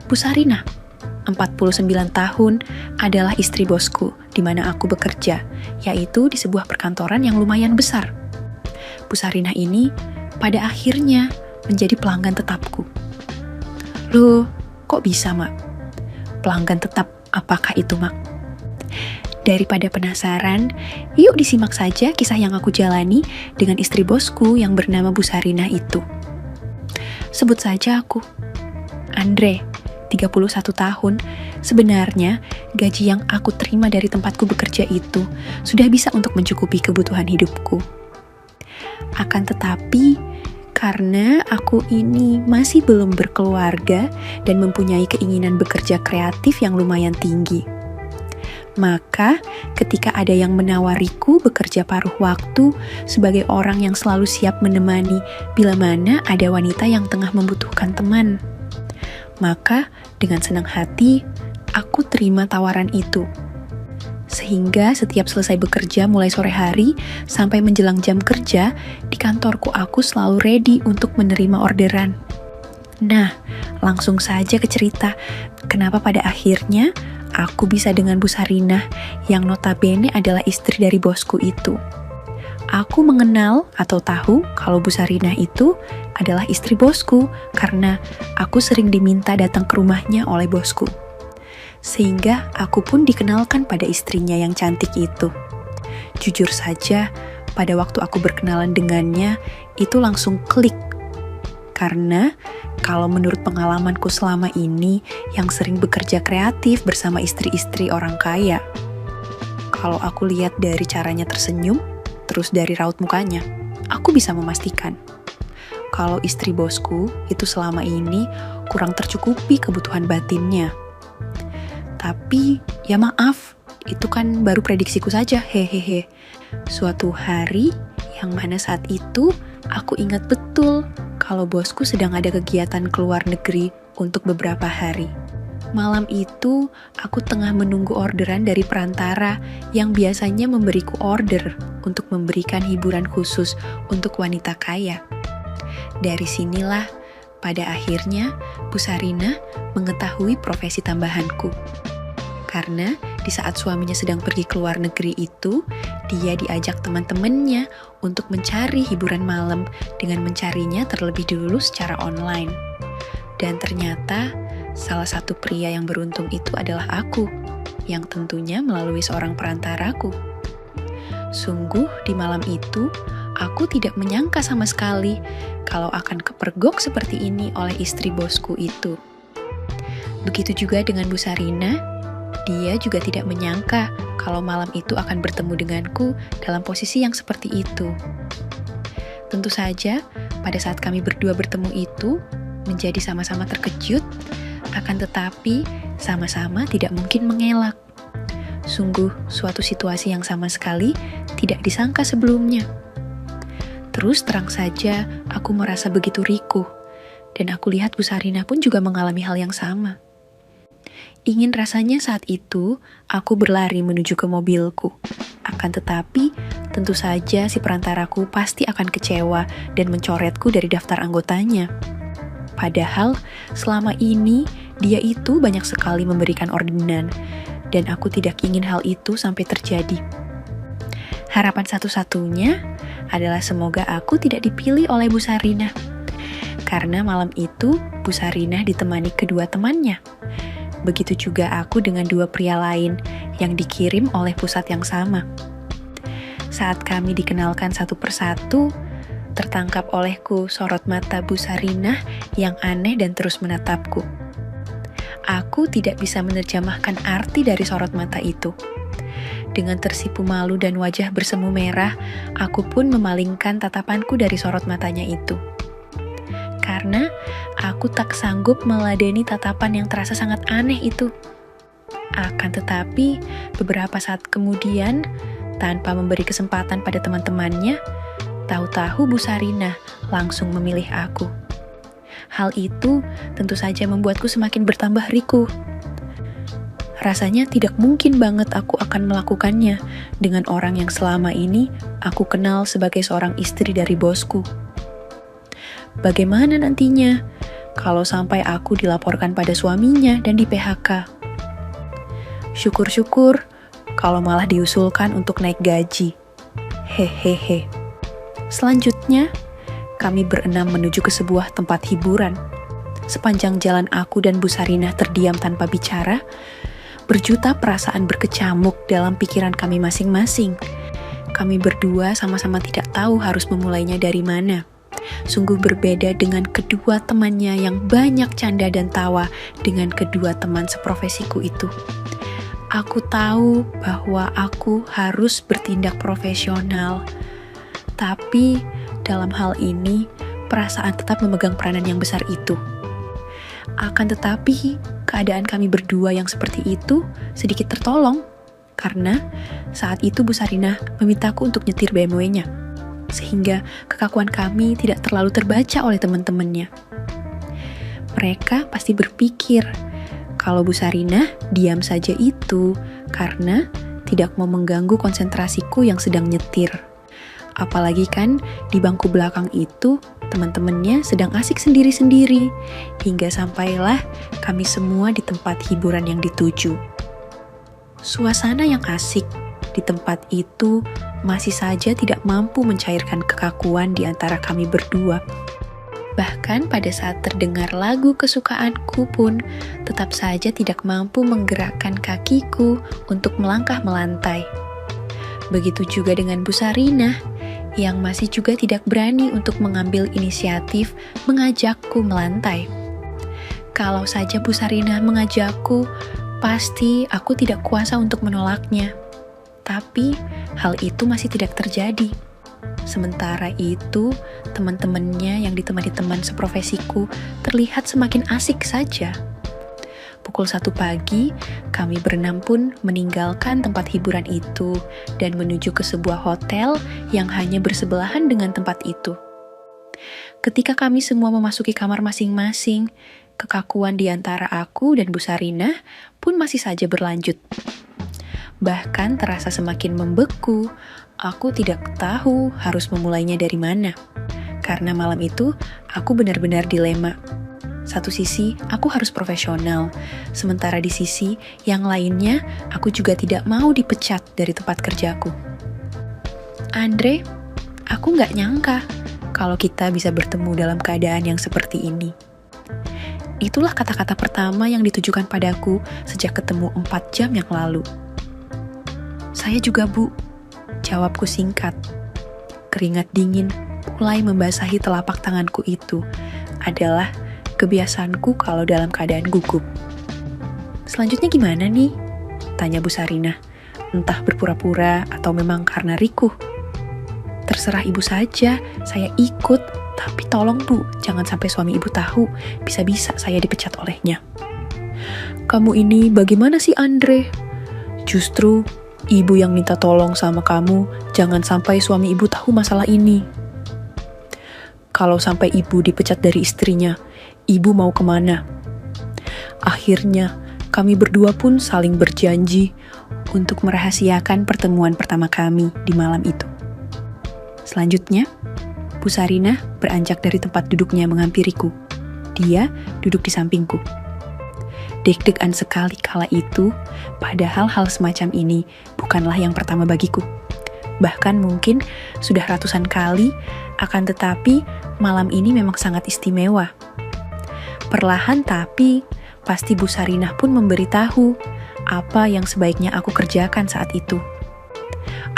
Bu Sarinah, 49 tahun, adalah istri bosku di mana aku bekerja, yaitu di sebuah perkantoran yang lumayan besar. Bu Sarinah ini pada akhirnya menjadi pelanggan tetapku. Loh, kok bisa, Mak? Pelanggan tetap, apakah itu, Mak? Daripada penasaran, yuk disimak saja kisah yang aku jalani dengan istri bosku yang bernama Bu Sarinah itu. Sebut saja aku, Andre, 31 tahun. Sebenarnya, gaji yang aku terima dari tempatku bekerja itu sudah bisa untuk mencukupi kebutuhan hidupku. Akan tetapi, karena aku ini masih belum berkeluarga dan mempunyai keinginan bekerja kreatif yang lumayan tinggi, maka ketika ada yang menawariku bekerja paruh waktu sebagai orang yang selalu siap menemani bila mana ada wanita yang tengah membutuhkan teman, maka dengan senang hati aku terima tawaran itu. Sehingga setiap selesai bekerja mulai sore hari sampai menjelang jam kerja, di kantorku aku selalu ready untuk menerima orderan. Nah, langsung saja ke cerita, kenapa pada akhirnya aku bisa dengan Bu Sarinah yang notabene adalah istri dari bosku itu. Aku mengenal atau tahu kalau Bu Sarinah itu adalah istri bosku karena aku sering diminta datang ke rumahnya oleh bosku. Sehingga aku pun dikenalkan pada istrinya yang cantik itu. Jujur saja, pada waktu aku berkenalan dengannya, itu langsung klik. Karena kalau menurut pengalamanku selama ini yang sering bekerja kreatif bersama istri-istri orang kaya, kalau aku lihat dari caranya tersenyum, terus dari raut mukanya, aku bisa memastikan kalau istri bosku itu selama ini kurang tercukupi kebutuhan batinnya. Tapi ya maaf, itu kan baru prediksiku saja, hehehe. Suatu hari yang mana saat itu aku ingat betul kalau bosku sedang ada kegiatan keluar negeri untuk beberapa hari. Malam itu, aku tengah menunggu orderan dari perantara yang biasanya memberiku order untuk memberikan hiburan khusus untuk wanita kaya. Dari sinilah, pada akhirnya, Bu Sarinah mengetahui profesi tambahanku. Karena di saat suaminya sedang pergi ke luar negeri itu, dia diajak teman-temannya untuk mencari hiburan malam dengan mencarinya terlebih dulu secara online. Dan ternyata, salah satu pria yang beruntung itu adalah aku, yang tentunya melalui seorang perantaraku. Sungguh di malam itu, aku tidak menyangka sama sekali kalau akan kepergok seperti ini oleh istri bosku itu. Begitu juga dengan Bu Sarinah, dia juga tidak menyangka kalau malam itu akan bertemu denganku dalam posisi yang seperti itu. Tentu saja, pada saat kami berdua bertemu itu, menjadi sama-sama terkejut, akan tetapi sama-sama tidak mungkin mengelak. Sungguh suatu situasi yang sama sekali tidak disangka sebelumnya. Terus terang saja, aku merasa begitu rikuh, dan aku lihat Bu Sarinah pun juga mengalami hal yang sama. Ingin rasanya saat itu, aku berlari menuju ke mobilku. Akan tetapi, tentu saja si perantaraku pasti akan kecewa dan mencoretku dari daftar anggotanya. Padahal, selama ini, dia itu banyak sekali memberikan ordenan, dan aku tidak ingin hal itu sampai terjadi. Harapan satu-satunya adalah semoga aku tidak dipilih oleh Bu Sarinah. Karena malam itu, Bu Sarinah ditemani kedua temannya. Begitu juga aku dengan dua pria lain yang dikirim oleh pusat yang sama. Saat kami dikenalkan satu persatu, tertangkap olehku sorot mata Bu Sarinah yang aneh dan terus menatapku. Aku tidak bisa menerjemahkan arti dari sorot mata itu. Dengan tersipu malu dan wajah bersemu merah, aku pun memalingkan tatapanku dari sorot matanya itu. Karena aku tak sanggup meladeni tatapan yang terasa sangat aneh itu. Akan tetapi, beberapa saat kemudian, tanpa memberi kesempatan pada teman-temannya, tahu-tahu Bu Sarinah langsung memilih aku. Hal itu tentu saja membuatku semakin bertambah rikuh. Rasanya tidak mungkin banget aku akan melakukannya dengan orang yang selama ini aku kenal sebagai seorang istri dari bosku. Bagaimana nantinya? kalau sampai aku dilaporkan pada suaminya dan di PHK. Syukur-syukur kalau malah diusulkan untuk naik gaji. Hehehe. Selanjutnya, kami berenam menuju ke sebuah tempat hiburan. Sepanjang jalan aku dan Bu Sarinah terdiam tanpa bicara, berjuta perasaan berkecamuk dalam pikiran kami masing-masing. Kami berdua sama-sama tidak tahu harus memulainya dari mana. Sungguh berbeda dengan kedua temannya yang banyak canda dan tawa dengan kedua teman seprofesiku itu. Aku tahu bahwa aku harus bertindak profesional, tapi dalam hal ini perasaan tetap memegang peranan yang besar itu. Akan tetapi, keadaan kami berdua yang seperti itu sedikit tertolong, karena saat itu Bu Sarinah memintaku untuk nyetir BMW-nya, sehingga kekakuan kami tidak terlalu terbaca oleh teman-temannya. Mereka pasti berpikir kalau Bu Sarinah diam saja itu karena tidak mau mengganggu konsentrasiku yang sedang nyetir. Apalagi kan di bangku belakang itu teman-temannya sedang asik sendiri-sendiri, hingga sampailah kami semua di tempat hiburan yang dituju. Suasana yang asik di tempat itu masih saja tidak mampu mencairkan kekakuan di antara kami berdua. Bahkan pada saat terdengar lagu kesukaanku pun tetap saja tidak mampu menggerakkan kakiku untuk melangkah melantai. Begitu juga dengan Bu Sarinah yang masih juga tidak berani untuk mengambil inisiatif mengajakku melantai. Kalau saja Bu Sarinah mengajakku, pasti aku tidak kuasa untuk menolaknya. Tapi hal itu masih tidak terjadi. Sementara itu, teman-temannya yang ditemani teman seprofesiku terlihat semakin asik saja. Pukul 1 pagi, kami berenam pun meninggalkan tempat hiburan itu dan menuju ke sebuah hotel yang hanya bersebelahan dengan tempat itu. Ketika kami semua memasuki kamar masing-masing, kekakuan di antara aku dan Bu Sarinah pun masih saja berlanjut. Bahkan terasa semakin membeku. Aku tidak tahu harus memulainya dari mana. Karena malam itu, aku benar-benar dilema. Satu sisi, aku harus profesional. Sementara di sisi yang lainnya, aku juga tidak mau dipecat dari tempat kerjaku. Andre, aku nggak nyangka kalau kita bisa bertemu dalam keadaan yang seperti ini. Itulah kata-kata pertama yang ditujukan padaku sejak ketemu 4 jam yang lalu. Saya juga, Bu. Jawabku singkat. Keringat dingin mulai membasahi telapak tanganku itu. Adalah kebiasaanku kalau dalam keadaan gugup. Selanjutnya gimana nih? Tanya Bu Sarinah. Entah berpura-pura atau memang karena rikuh. Terserah ibu saja, saya ikut. Tapi tolong Bu, jangan sampai suami ibu tahu. Bisa-bisa saya dipecat olehnya. Kamu ini bagaimana sih Andre? Justru ibu yang minta tolong sama kamu, jangan sampai suami ibu tahu masalah ini. Kalau sampai ibu dipecat dari istrinya, ibu mau kemana? Akhirnya, kami berdua pun saling berjanji untuk merahasiakan pertemuan pertama kami di malam itu. Selanjutnya, Bu Sarinah beranjak dari tempat duduknya menghampiriku. Dia duduk di sampingku. Deg-degan sekali kala itu, padahal hal semacam ini bukanlah yang pertama bagiku. Bahkan mungkin sudah ratusan kali, akan tetapi malam ini memang sangat istimewa. Perlahan tapi, pasti Bu Sarinah pun memberitahu apa yang sebaiknya aku kerjakan saat itu.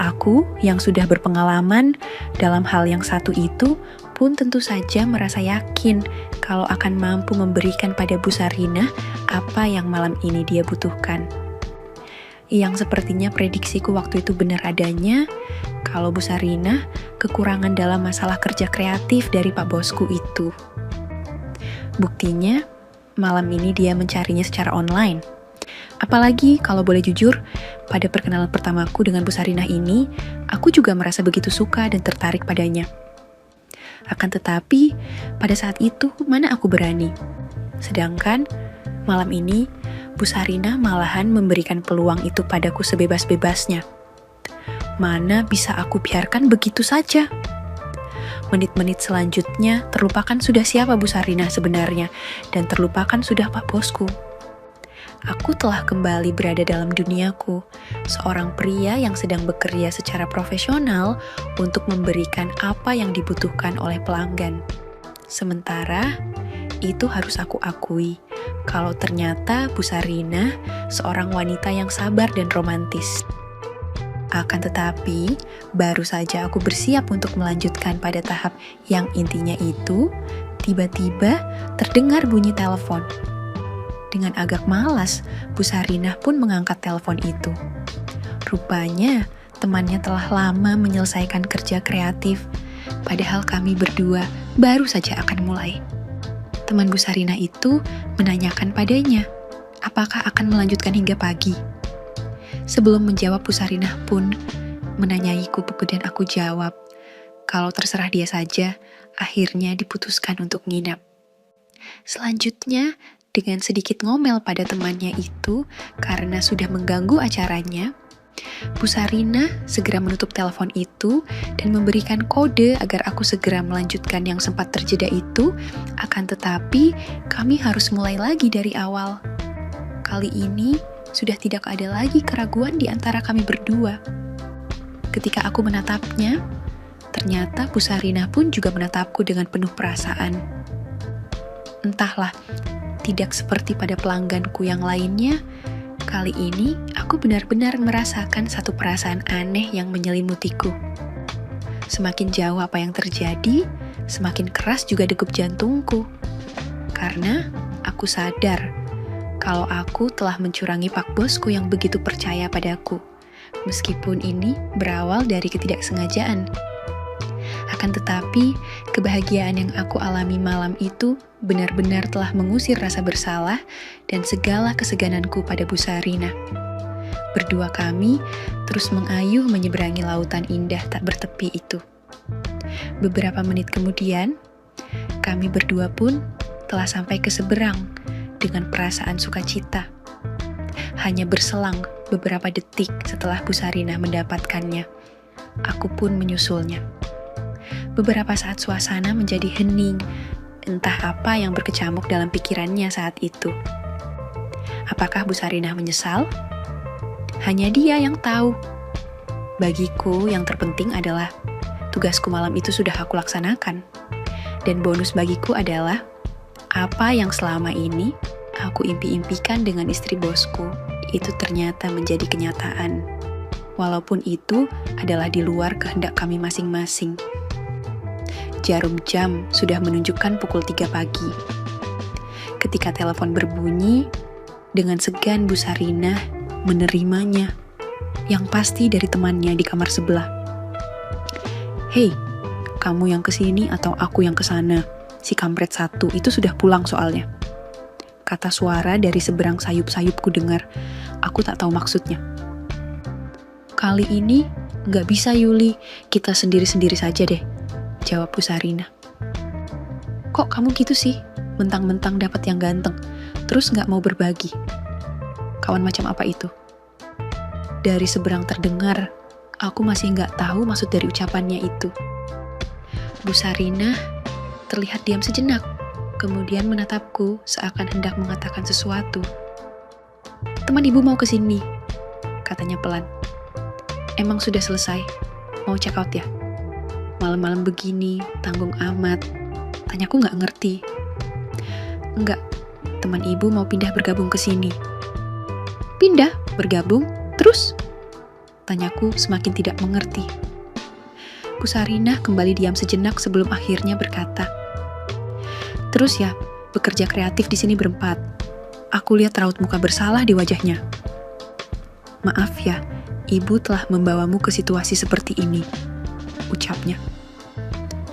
Aku yang sudah berpengalaman dalam hal yang satu itu pun tentu saja merasa yakin kalau akan mampu memberikan pada Bu Sarinah apa yang malam ini dia butuhkan. Yang sepertinya prediksiku waktu itu benar adanya, kalau Bu Sarinah kekurangan dalam masalah kerja kreatif dari Pak Bosku itu. Buktinya, malam ini dia mencarinya secara online. Apalagi kalau boleh jujur, pada perkenalan pertamaku dengan Bu Sarinah ini, aku juga merasa begitu suka dan tertarik padanya. Akan tetapi, pada saat itu mana aku berani. Sedangkan, malam ini, Bu Sarinah malahan memberikan peluang itu padaku sebebas-bebasnya. Mana bisa aku biarkan begitu saja? Menit-menit selanjutnya terlupakan sudah siapa Bu Sarinah sebenarnya, dan terlupakan sudah Pak Bosku. Aku telah kembali berada dalam duniaku, seorang pria yang sedang bekerja secara profesional untuk memberikan apa yang dibutuhkan oleh pelanggan. Sementara, itu harus aku akui, kalau ternyata Bu Sarinah seorang wanita yang sabar dan romantis. Akan tetapi, baru saja aku bersiap untuk melanjutkan pada tahap yang intinya itu, tiba-tiba terdengar bunyi telepon. Dengan agak malas, Bu Sarinah pun mengangkat telepon itu. Rupanya, temannya telah lama menyelesaikan kerja kreatif, padahal kami berdua baru saja akan mulai. Teman Bu Sarinah itu menanyakan padanya, apakah akan melanjutkan hingga pagi. Sebelum menjawab, Bu Sarinah pun menanyaiku dan aku jawab, kalau terserah dia saja, akhirnya diputuskan untuk nginap. Selanjutnya, dengan sedikit ngomel pada temannya itu karena sudah mengganggu acaranya, Bu Sarinah segera menutup telepon itu dan memberikan kode agar aku segera melanjutkan yang sempat terjeda itu, akan tetapi kami harus mulai lagi dari awal. Kali ini sudah tidak ada lagi keraguan di antara kami berdua. Ketika aku menatapnya, ternyata Bu Sarinah pun juga menatapku dengan penuh perasaan. Entahlah, tidak seperti pada pelangganku yang lainnya, kali ini aku benar-benar merasakan satu perasaan aneh yang menyelimutiku. Semakin jauh apa yang terjadi, semakin keras juga degup jantungku. Karena aku sadar kalau aku telah mencurangi Pak Bosku yang begitu percaya padaku, meskipun ini berawal dari ketidaksengajaan. Akan tetapi, kebahagiaan yang aku alami malam itu benar-benar telah mengusir rasa bersalah dan segala kesegananku pada Bu Sarinah. Berdua kami terus mengayuh menyeberangi lautan indah tak bertepi itu. Beberapa menit kemudian, kami berdua pun telah sampai ke seberang dengan perasaan sukacita. Hanya berselang beberapa detik setelah Bu Sarinah mendapatkannya, aku pun menyusulnya. Beberapa saat suasana menjadi hening, entah apa yang berkecamuk dalam pikirannya saat itu. Apakah Bu Sarinah menyesal? Hanya dia yang tahu. Bagiku yang terpenting adalah tugasku malam itu sudah aku laksanakan. Dan bonus bagiku adalah apa yang selama ini aku impi-impikan dengan istri bosku itu ternyata menjadi kenyataan. Walaupun itu adalah di luar kehendak kami masing-masing. Jarum jam sudah menunjukkan pukul 3 pagi. Ketika telepon berbunyi, dengan segan Bu Sarinah menerimanya, yang pasti dari temannya di kamar sebelah. "Hei, kamu yang kesini atau aku yang kesana? Si kampret satu itu sudah pulang soalnya," kata suara dari seberang sayup-sayupku dengar. Aku tak tahu maksudnya. "Kali ini nggak bisa Yuli, kita sendiri-sendiri saja deh," jawab Bu Sarinah. "Kok kamu gitu sih? Mentang-mentang dapat yang ganteng, terus nggak mau berbagi? Kawan macam apa itu?" Dari seberang terdengar, aku masih nggak tahu maksud dari ucapannya itu. Bu Sarinah terlihat diam sejenak, kemudian menatapku seakan hendak mengatakan sesuatu. "Teman ibu mau kesini," katanya pelan. "Emang sudah selesai? Mau check out ya? Malam-malam begini, tanggung amat," tanyaku nggak ngerti. "Enggak, teman ibu mau pindah bergabung ke sini." "Pindah? Bergabung? Terus?" tanyaku semakin tidak mengerti. Bu Sarinah kembali diam sejenak sebelum akhirnya berkata, "Terus ya, bekerja kreatif di sini berempat. Aku lihat raut muka bersalah di wajahnya. Maaf ya, ibu telah membawamu ke situasi seperti ini," ucapnya.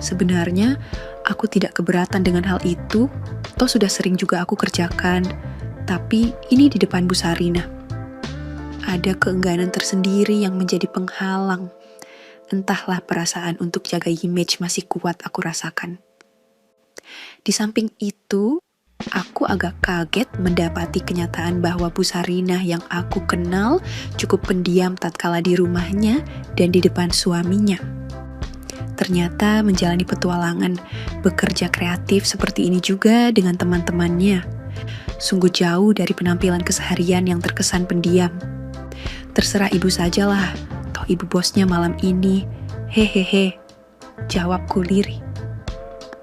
Sebenarnya, aku tidak keberatan dengan hal itu, toh sudah sering juga aku kerjakan, tapi ini di depan Bu Sarinah. Ada keengganan tersendiri yang menjadi penghalang. Entahlah, perasaan untuk jaga image masih kuat aku rasakan. Di samping itu, aku agak kaget mendapati kenyataan bahwa Bu Sarinah yang aku kenal cukup pendiam tatkala di rumahnya dan di depan suaminya. Ternyata menjalani petualangan, bekerja kreatif seperti ini juga dengan teman-temannya. Sungguh jauh dari penampilan keseharian yang terkesan pendiam. Terserah ibu sajalah, toh ibu bosnya malam ini. Hehehe, jawabku lirih.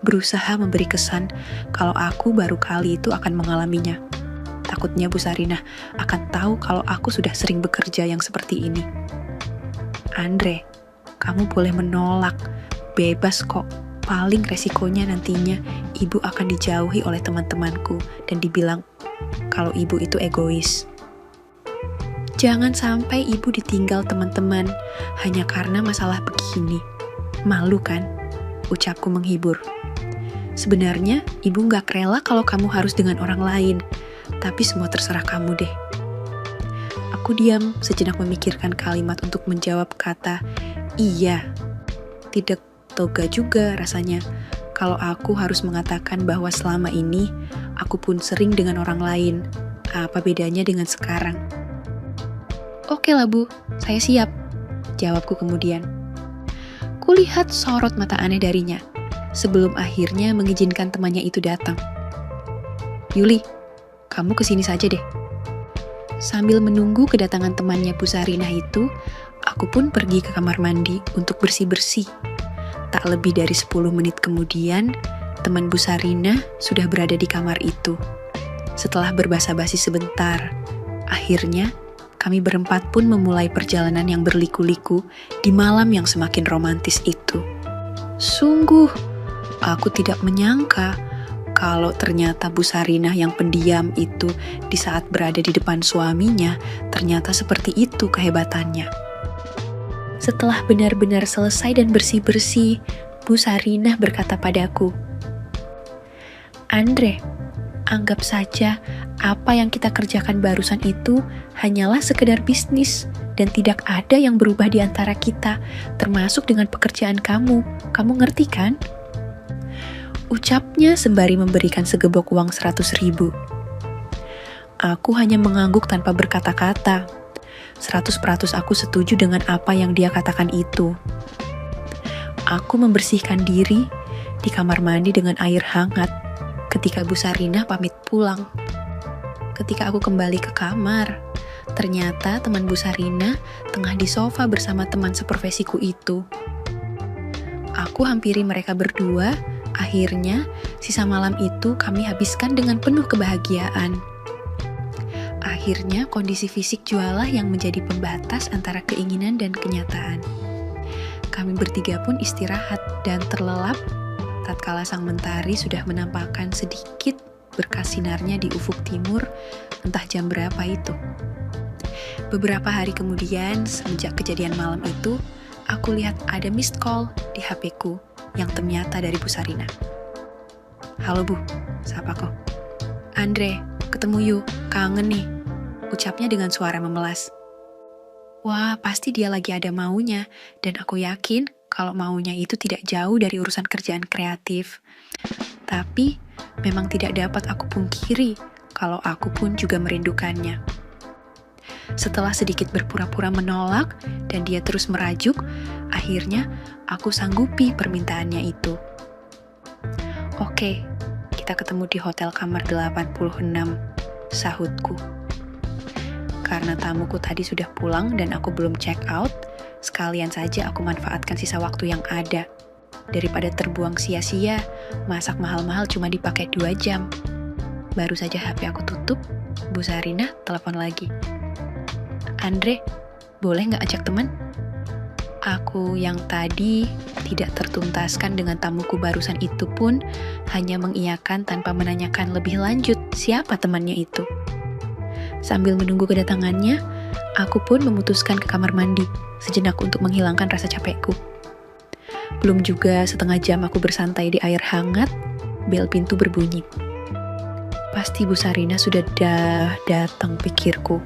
Berusaha memberi kesan kalau aku baru kali itu akan mengalaminya. Takutnya Bu Sarinah akan tahu kalau aku sudah sering bekerja yang seperti ini. Andre, kamu boleh menolak, bebas kok. Paling resikonya nantinya ibu akan dijauhi oleh teman-temanku dan dibilang kalau ibu itu egois. Jangan sampai ibu ditinggal teman-teman hanya karena masalah begini. Malu kan? Ucapku menghibur. Sebenarnya ibu gak rela kalau kamu harus dengan orang lain, tapi semua terserah kamu deh. Aku diam sejenak memikirkan kalimat untuk menjawab kata iya. Tidak toga juga rasanya kalau aku harus mengatakan bahwa selama ini aku pun sering dengan orang lain. Apa bedanya dengan sekarang? Oke lah Bu, saya siap, jawabku kemudian. Kulihat sorot mata aneh darinya sebelum akhirnya mengizinkan temannya itu datang. Yuli, kamu kesini saja deh. Sambil menunggu kedatangan temannya Bu Sarinah itu, aku pun pergi ke kamar mandi untuk bersih-bersih. Tak lebih dari 10 menit kemudian, teman Bu Sarinah sudah berada di kamar itu. Setelah berbasa-basi sebentar, akhirnya kami berempat pun memulai perjalanan yang berliku-liku di malam yang semakin romantis itu. Sungguh, aku tidak menyangka kalau ternyata Bu Sarinah yang pendiam itu di saat berada di depan suaminya, ternyata seperti itu kehebatannya. Setelah benar-benar selesai dan bersih-bersih, Bu Sarinah berkata padaku, Andre, anggap saja apa yang kita kerjakan barusan itu hanyalah sekedar bisnis dan tidak ada yang berubah di antara kita, termasuk dengan pekerjaan kamu. Kamu ngerti kan? Ucapnya sembari memberikan segebok uang 100.000. Aku hanya mengangguk tanpa berkata-kata. 100% aku setuju dengan apa yang dia katakan itu. Aku membersihkan diri di kamar mandi dengan air hangat ketika Bu Sarinah pamit pulang. Ketika aku kembali ke kamar, ternyata teman Bu Sarinah tengah di sofa bersama teman seprofesiku itu. Aku hampiri mereka berdua, akhirnya sisa malam itu kami habiskan dengan penuh kebahagiaan. Akhirnya kondisi fisik jualah yang menjadi pembatas antara keinginan dan kenyataan. Kami bertiga pun istirahat dan terlelap tatkala sang mentari sudah menampakkan sedikit berkas sinarnya di ufuk timur, entah jam berapa itu. Beberapa hari kemudian, semenjak kejadian malam itu, aku lihat ada missed call di HP-ku yang ternyata dari Bu Sarinah. Halo Bu, sapaku. Andre, ketemu yuk, kangen nih, ucapnya dengan suara memelas. Wah, pasti dia lagi ada maunya, dan aku yakin kalau maunya itu tidak jauh dari urusan kerjaan kreatif. Tapi, memang tidak dapat aku pungkiri kalau aku pun juga merindukannya. Setelah sedikit berpura-pura menolak, dan dia terus merajuk, akhirnya aku sanggupi permintaannya itu. Oke, kita ketemu di hotel kamar 86, sahutku. Karena tamuku tadi sudah pulang dan aku belum check out, sekalian saja aku manfaatkan sisa waktu yang ada. Daripada terbuang sia-sia, masak mahal-mahal cuma dipakai 2 jam. Baru saja HP aku tutup, Bu Sarinah telepon lagi. Andre, boleh nggak ajak teman? Aku yang tadi tidak tertuntaskan dengan tamuku barusan itu pun hanya mengiyakan tanpa menanyakan lebih lanjut siapa temannya itu. Sambil menunggu kedatangannya, aku pun memutuskan ke kamar mandi sejenak untuk menghilangkan rasa capekku. Belum juga setengah jam aku bersantai di air hangat, bel pintu berbunyi. Pasti Bu Sarinah sudah datang, pikirku.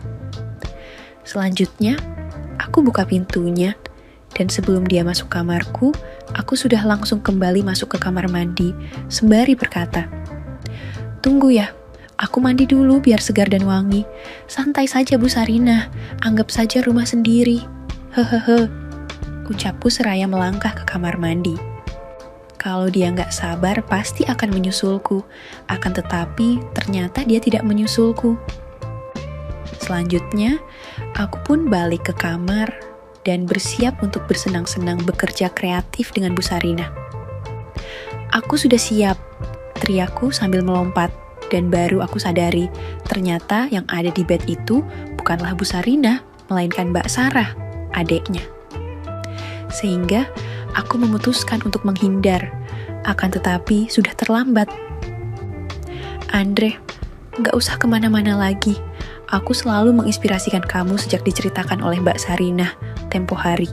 Selanjutnya, aku buka pintunya, dan sebelum dia masuk kamarku, aku sudah langsung kembali masuk ke kamar mandi, sembari berkata, Tunggu ya, aku mandi dulu biar segar dan wangi. Santai saja Bu Sarinah, anggap saja rumah sendiri. Hehehe. ucapku seraya melangkah ke kamar mandi. Kalau dia nggak sabar, pasti akan menyusulku. Akan tetapi, ternyata dia tidak menyusulku. Selanjutnya, aku pun balik ke kamar dan bersiap untuk bersenang-senang bekerja kreatif dengan Bu Sarinah. Aku sudah siap, teriakku sambil melompat, dan baru aku sadari, ternyata yang ada di bed itu bukanlah Bu Sarinah, melainkan Mbak Sarah, adeknya. Sehingga aku memutuskan untuk menghindar, akan tetapi sudah terlambat. Andre, gak usah kemana-mana lagi. Aku selalu menginspirasikan kamu sejak diceritakan oleh Mbak Sarinah tempo hari.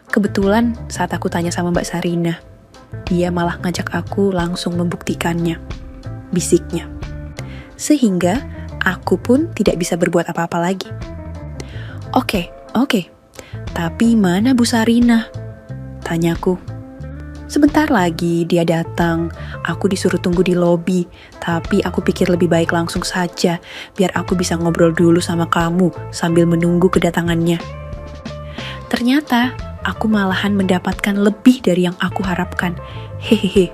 Kebetulan saat aku tanya sama Mbak Sarinah, dia malah ngajak aku langsung membuktikannya, bisiknya. Sehingga aku pun tidak bisa berbuat apa-apa lagi. Oke. Tapi mana Bu Sarinah? Tanyaku. Sebentar lagi dia datang. Aku disuruh tunggu di lobi, tapi aku pikir lebih baik langsung saja, biar aku bisa ngobrol dulu sama kamu sambil menunggu kedatangannya. Ternyata, aku malahan mendapatkan lebih dari yang aku harapkan. Hehehe,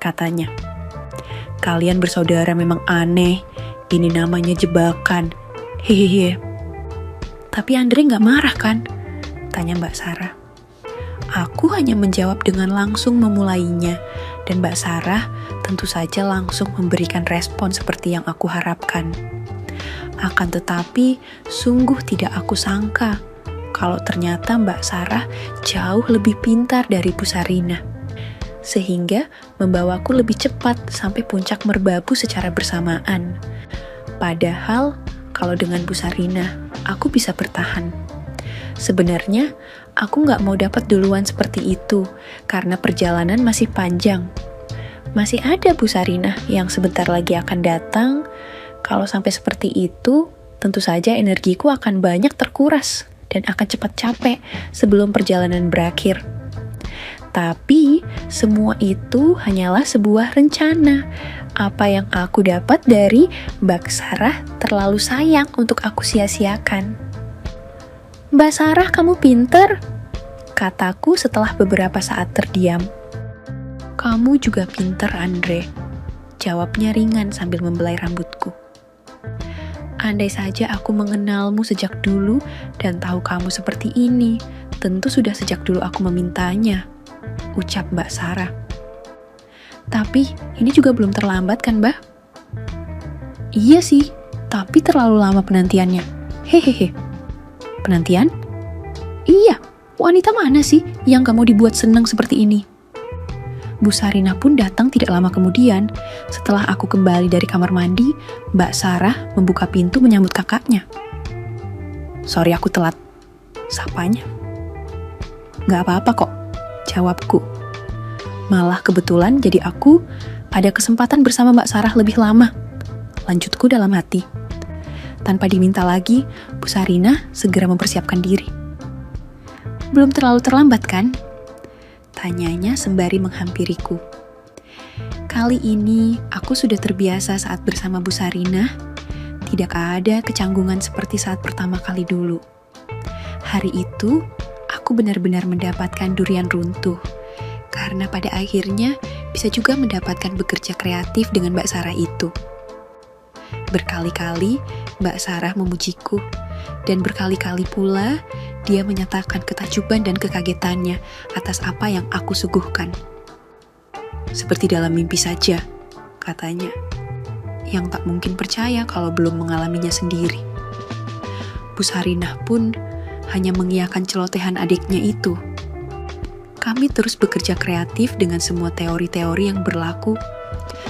katanya. Kalian bersaudara memang aneh, ini namanya jebakan. Hehehe. Tapi Andre gak marah kan? Tanya Mbak Sarah. Aku hanya menjawab dengan langsung memulainya, dan Mbak Sarah tentu saja langsung memberikan respon seperti yang aku harapkan. Akan tetapi, sungguh tidak aku sangka kalau ternyata Mbak Sarah jauh lebih pintar dari Bu Sarinah, sehingga membawaku lebih cepat sampai puncak merbabu secara bersamaan. Padahal, kalau dengan Bu Sarinah, aku bisa bertahan. Sebenarnya, aku nggak mau dapat duluan seperti itu, karena perjalanan masih panjang. Masih ada Bu Sarinah yang sebentar lagi akan datang. Kalau sampai seperti itu, tentu saja energiku akan banyak terkuras dan akan cepat capek sebelum perjalanan berakhir. Tapi, semua itu hanyalah sebuah rencana. Apa yang aku dapat dari Mbak Sarah terlalu sayang untuk aku sia-siakan. Mbak Sarah, kamu pinter, kataku setelah beberapa saat terdiam. Kamu juga pinter, Andre, jawabnya ringan sambil membelai rambutku. Andai saja aku mengenalmu sejak dulu dan tahu kamu seperti ini, tentu sudah sejak dulu aku memintanya, ucap Mbak Sarah. Tapi ini juga belum terlambat kan, Mbak? Iya sih, tapi terlalu lama penantiannya. Hehehe. Penantian? Iya, wanita mana sih yang kamu dibuat senang seperti ini? Bu Sarinah pun datang tidak lama kemudian. Setelah aku kembali dari kamar mandi, Mbak Sarah membuka pintu menyambut kakaknya. Sorry aku telat, sapanya. Gak apa-apa kok, jawabku. Malah kebetulan jadi aku ada kesempatan bersama Mbak Sarah lebih lama. Lanjutku dalam hati. Tanpa diminta lagi, Bu Sarinah segera mempersiapkan diri. Belum terlalu terlambat kan? Tanyanya sembari menghampiriku. Kali ini aku sudah terbiasa saat bersama Bu Sarinah. Tidak ada kecanggungan seperti saat pertama kali dulu. Hari itu, aku benar-benar mendapatkan durian runtuh. Karena pada akhirnya bisa juga mendapatkan bekerja kreatif dengan Mbak Sarah itu. Berkali-kali Mbak Sarah memujiku, dan berkali-kali pula dia menyatakan ketajuban dan kekagetannya atas apa yang aku suguhkan. Seperti dalam mimpi saja, katanya, yang tak mungkin percaya kalau belum mengalaminya sendiri. Bu Sarinah pun hanya mengiyakan celotehan adiknya itu. Kami terus bekerja kreatif dengan semua teori-teori yang berlaku,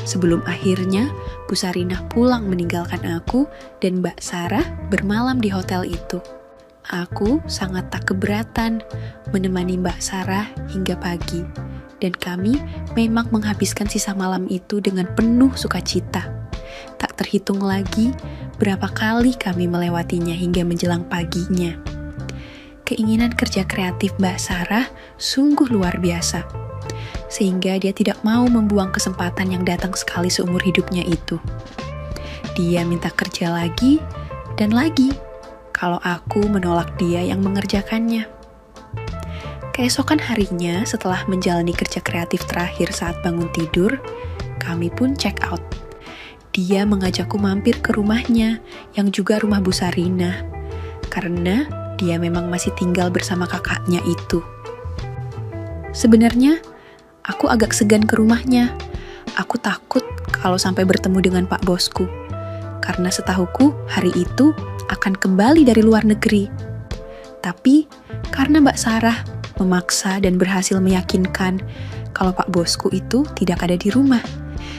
sebelum akhirnya Bu Sarinah pulang meninggalkan aku dan Mbak Sarah bermalam di hotel itu. Aku sangat tak keberatan menemani Mbak Sarah hingga pagi, dan kami memang menghabiskan sisa malam itu dengan penuh sukacita. Tak terhitung lagi berapa kali kami melewatinya hingga menjelang paginya. Keinginan kerja kreatif Mbak Sarah sungguh luar biasa, sehingga dia tidak mau membuang kesempatan yang datang sekali seumur hidupnya itu. Dia minta kerja lagi dan lagi, kalau aku menolak dia yang mengerjakannya. Keesokan harinya, setelah menjalani kerja kreatif terakhir saat bangun tidur, kami pun check out. Dia mengajakku mampir ke rumahnya, yang juga rumah Bu Sarinah, karena dia memang masih tinggal bersama kakaknya itu. Sebenarnya, aku agak segan ke rumahnya. Aku takut kalau sampai bertemu dengan Pak Bosku, karena setahuku hari itu akan kembali dari luar negeri. Tapi, karena Mbak Sarah memaksa dan berhasil meyakinkan kalau Pak Bosku itu tidak ada di rumah.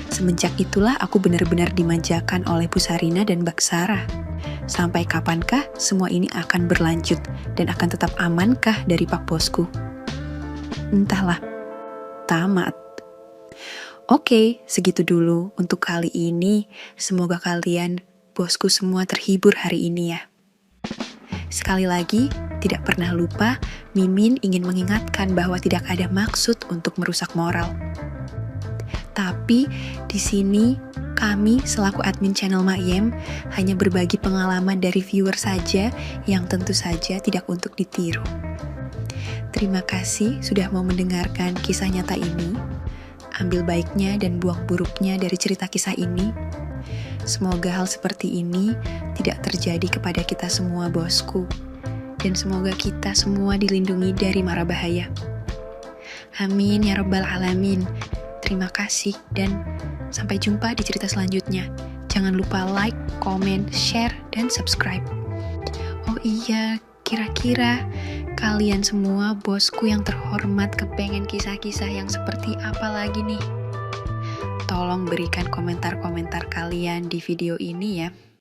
Semenjak itulah aku benar-benar dimanjakan oleh Bu Sarinah dan Mbak Sarah. Sampai kapankah semua ini akan berlanjut dan akan tetap amankah dari Pak Bosku? Entahlah, tamat. Oke, segitu dulu untuk kali ini. Semoga kalian, bosku semua terhibur hari ini ya. Sekali lagi, tidak pernah lupa, Mimin ingin mengingatkan bahwa tidak ada maksud untuk merusak moral. Tapi di sini kami selaku admin channel Mayem hanya berbagi pengalaman dari viewer saja yang tentu saja tidak untuk ditiru. Terima kasih sudah mau mendengarkan kisah nyata ini. Ambil baiknya dan buang buruknya dari cerita kisah ini. Semoga hal seperti ini tidak terjadi kepada kita semua, bosku. Dan semoga kita semua dilindungi dari mara bahaya. Amin ya rabbal alamin. Terima kasih dan sampai jumpa di cerita selanjutnya. Jangan lupa like, komen, share, dan subscribe. Oh iya, kira-kira kalian semua bosku yang terhormat kepengen kisah-kisah yang seperti apa lagi nih? Tolong berikan komentar-komentar kalian di video ini ya.